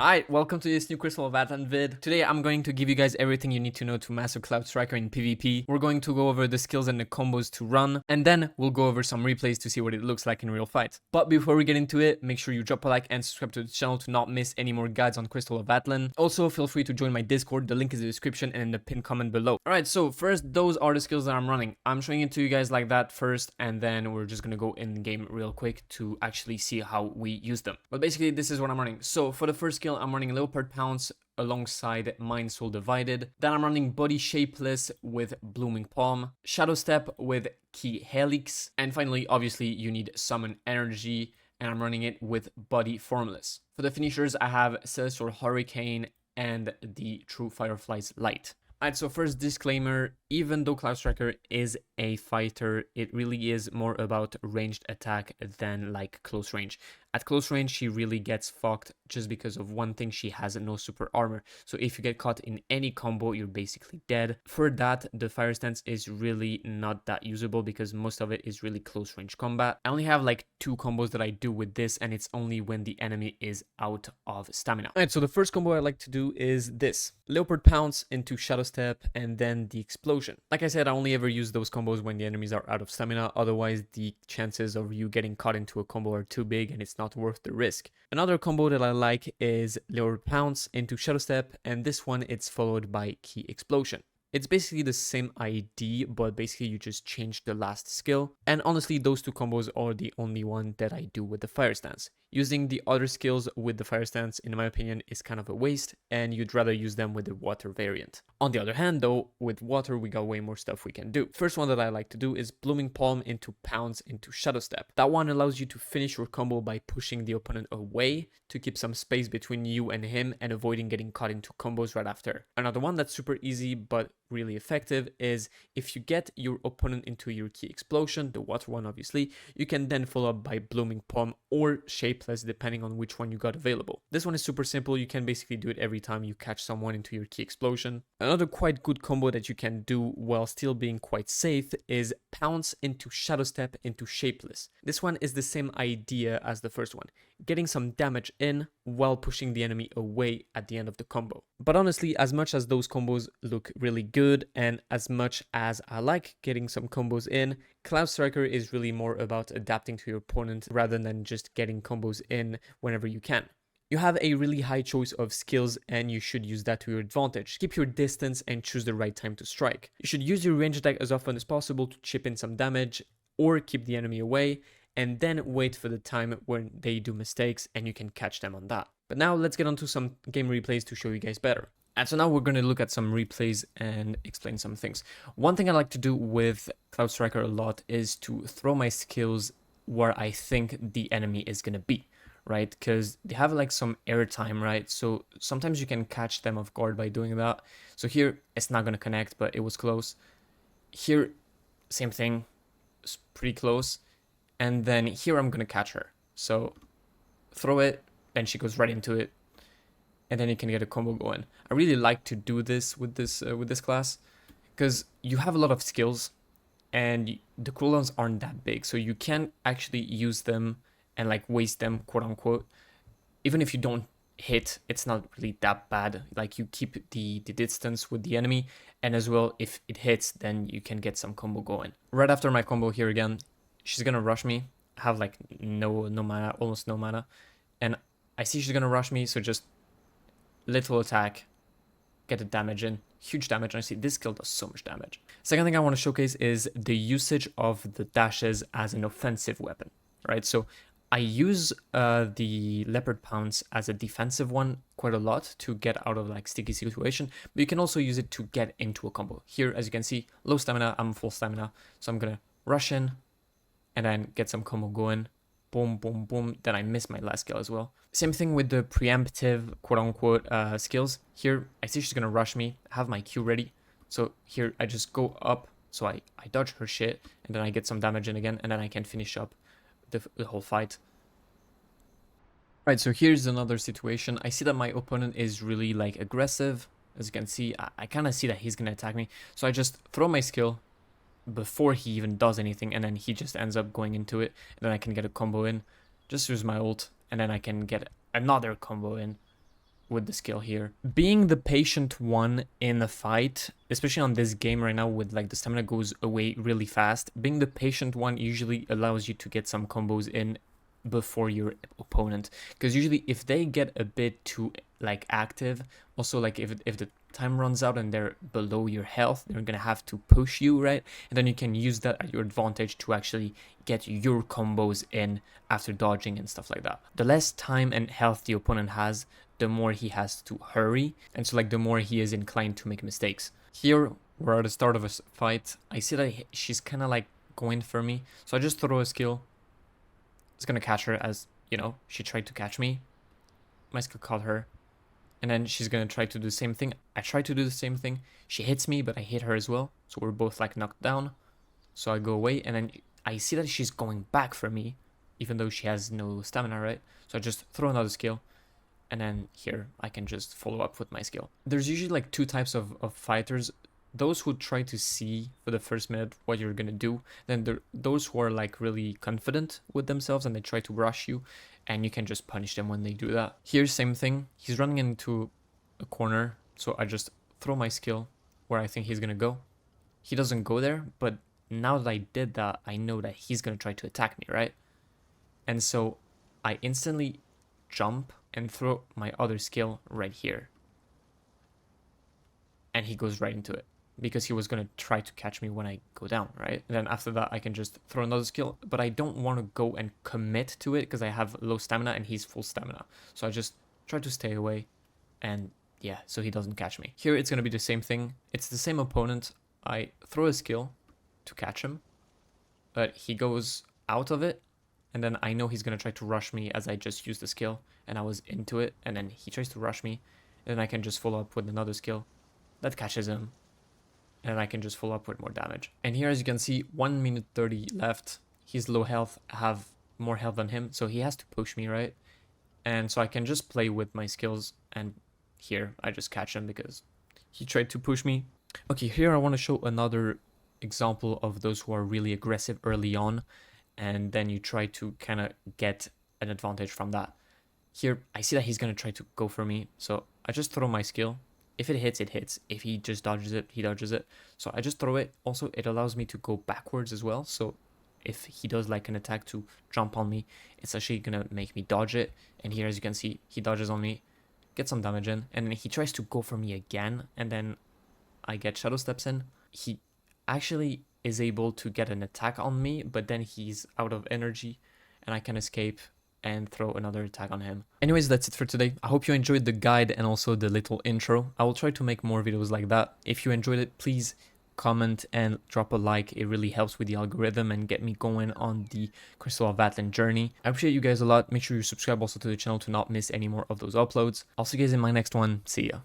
Alright, welcome to this new Crystal of Atlan vid. Today I'm going to give you guys everything you need to know to master Cloudstriker in PvP. We're going to go over the skills and the combos to run, and then we'll go over some replays to see what it looks like in real fights. But before we get into it, make sure you drop a like and subscribe to the channel to not miss any more guides on Crystal of Atlan. Also, feel free to join my Discord, the link is in the description and in the pinned comment below. Alright, so first, those are the skills that I'm running. I'm showing it to you guys like that first, and then we're just gonna go in game real quick to actually see how we use them. But basically, this is what I'm running. So for the first skill, I'm running Leopard Pounce alongside Mind Soul Divided. Then I'm running Body Shapeless with Blooming Palm, Shadow Step with Key Helix, and finally, obviously, you need Summon Energy, and I'm running it with Body Formless. For the finishers, I have Celestial Hurricane and the True Firefly's Light. Alright, so first disclaimer, even though Cloudstriker is a fighter, it really is more about ranged attack than like close range. At close range, she really gets fucked just because of one thing, she has no super armor. So if you get caught in any combo, you're basically dead. For that, the fire stance is really not that usable because most of it is really close range combat. I only have like 2 combos that I do with this, and it's only when the enemy is out of stamina. Alright, so the first combo I like to do is this. Leopard Pounce into Shadow Step and then the Explosion. Like I said, I only ever use those combos when the enemies are out of stamina, otherwise the chances of you getting caught into a combo are too big and it's not worth the risk. Another combo that I like is Leopard Pounce into Shadow Step, and this one it's followed by Key Explosion. It's basically the same idea, but basically you just change the last skill. And honestly, those 2 combos are the only one that I do with the fire stance. Using the other skills with the fire stance, in my opinion, is kind of a waste, and you'd rather use them with the water variant. On the other hand, though, with water, we got way more stuff we can do. First one that I like to do is Blooming Palm into Pounce into Shadow Step. That one allows you to finish your combo by pushing the opponent away to keep some space between you and him and avoiding getting caught into combos right after. Another one that's super easy but really effective is if you get your opponent into your Key Explosion, the water one obviously, you can then follow up by Blooming Palm or Shapeless depending on which one you got available. This one is super simple, you can basically do it every time you catch someone into your Key Explosion. Another quite good combo that you can do while still being quite safe is Pounce into Shadow Step into Shapeless. This one is the same idea as the first one, getting some damage in while pushing the enemy away at the end of the combo. But honestly, as much as those combos look really good and as much as I like getting some combos in, Cloudstriker is really more about adapting to your opponent rather than just getting combos in whenever you can. You have a really high choice of skills and you should use that to your advantage. Keep your distance and choose the right time to strike. You should use your range attack as often as possible to chip in some damage or keep the enemy away, and then wait for the time when they do mistakes and you can catch them on that. But now let's get on to some game replays to show you guys better. And so now we're going to look at some replays and explain some things. One thing I like to do with Cloudstriker a lot is to throw my skills where I think the enemy is going to be, right? Because they have like some airtime, right? So sometimes you can catch them off guard by doing that. So here it's not going to connect, but it was close. Here, same thing, it's pretty close. And then here I'm going to catch her. So throw it, then she goes right into it. And then you can get a combo going. I really like to do this with this class because you have a lot of skills and the cooldowns aren't that big. So you can actually use them and like waste them, quote unquote. Even if you don't hit, it's not really that bad. Like you keep the distance with the enemy, and as well, if it hits, then you can get some combo going. Right after my combo here again, she's gonna rush me. I have like no mana, almost no mana, and I see she's gonna rush me, so just little attack, get the damage in, huge damage, and I see this skill does so much damage. Second thing I want to showcase is the usage of the dashes as an offensive weapon, right? So I use the Leopard Pounce as a defensive one quite a lot to get out of like sticky situation, but you can also use it to get into a combo. Here, as you can see, low stamina, I'm full stamina, so I'm gonna rush in and then get some combo going. Boom, boom, boom. Then I miss my last skill as well. Same thing with the preemptive, quote-unquote, skills. Here, I see she's going to rush me. I have my Q ready. So here, I just go up. So I dodge her shit. And then I get some damage in again. And then I can finish up the whole fight. Right, so here's another situation. I see that my opponent is really, like, aggressive. As you can see, I kind of see that he's going to attack me. So I just throw my skill before he even does anything, and then he just ends up going into it, and then I can get a combo in. Just use my ult, and then I can get another combo in. with the skill here. Being the patient one in a fight, especially on this game right now with like the stamina goes away really fast, being the patient one usually allows you to get some combos in before your opponent, because usually if they get a bit too like active, also like if the time runs out and they're below your health, they're gonna have to push you, right? And then you can use that at your advantage to actually get your combos in after dodging and stuff like that. The less time and health the opponent has, the more he has to hurry, and so like the more he is inclined to make mistakes. Here we're at the start of a fight. I see that she's kind of like going for me, so I just throw a skill. It's gonna catch her, as you know, she tried to catch me. My skill caught her, and then she's gonna try to do the same thing. I try to do the same thing. She hits me, but I hit her as well, so we're both like knocked down. So I go away, and then I see that she's going back for me, even though she has no stamina, right? So I just throw another skill, and then here I can just follow up with my skill. There's usually like two types of fighters. Those who try to see for the first minute what you're gonna do, then those who are like really confident with themselves and they try to rush you, and you can just punish them when they do that. Here, same thing. He's running into a corner, so I just throw my skill where I think he's gonna go. He doesn't go there, but now that I did that, I know that he's gonna try to attack me, right? And so I instantly jump and throw my other skill right here, and he goes right into it, because he was going to try to catch me when I go down, right? And then after that, I can just throw another skill, but I don't want to go and commit to it because I have low stamina and he's full stamina. So I just try to stay away, and yeah, so he doesn't catch me. Here, it's going to be the same thing. It's the same opponent. I throw a skill to catch him, but he goes out of it, and then I know he's going to try to rush me as I just used the skill, and I was into it, and then he tries to rush me, and then I can just follow up with another skill that catches him, and I can just follow up with more damage. And here, as you can see, 1 minute 30 left. He's low health, I have more health than him, so he has to push me, right? And so I can just play with my skills, and here I just catch him because he tried to push me. Okay, here I want to show another example of those who are really aggressive early on, and then you try to kind of get an advantage from that. Here, I see that he's going to try to go for me, so I just throw my skill. If it hits, it hits. If he just dodges it, he dodges it. So I just throw it. Also, it allows me to go backwards as well. So if he does like an attack to jump on me, it's actually going to make me dodge it. And here, as you can see, he dodges on me, gets some damage in, and then he tries to go for me again. And then I get shadow steps in. He actually is able to get an attack on me, but then he's out of energy and I can escape and throw another attack on him. Anyways, that's it for today. I hope you enjoyed the guide and also the little intro. I will try to make more videos like that. If you enjoyed it, please comment and drop a like. It really helps with the algorithm and get me going on the Crystal of Atlan journey. I appreciate you guys a lot. Make sure you subscribe also to the channel to not miss any more of those uploads. I'll see you guys in my next one. See ya.